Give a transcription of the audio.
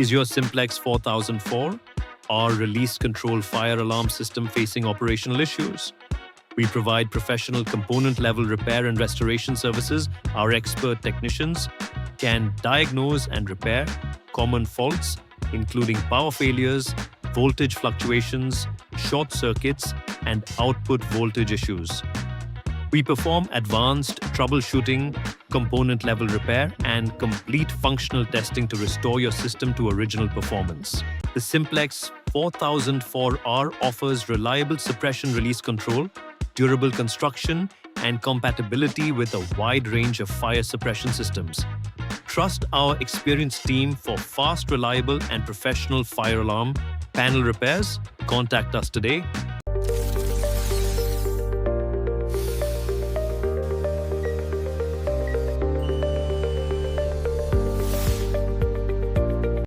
Is your Simplex 4004R release control fire alarm system facing operational issues? We provide professional component-level repair and restoration services. Our expert technicians can diagnose and repair common faults, including power failures, voltage fluctuations, short circuits, and output voltage issues. We perform advanced troubleshooting, component-level repair, and complete functional testing to restore your system to original performance. The Simplex 4004R offers reliable suppression release control, durable construction, and compatibility with a wide range of fire suppression systems. Trust our experienced team for fast, reliable, and professional fire alarm panel repairs. Contact us today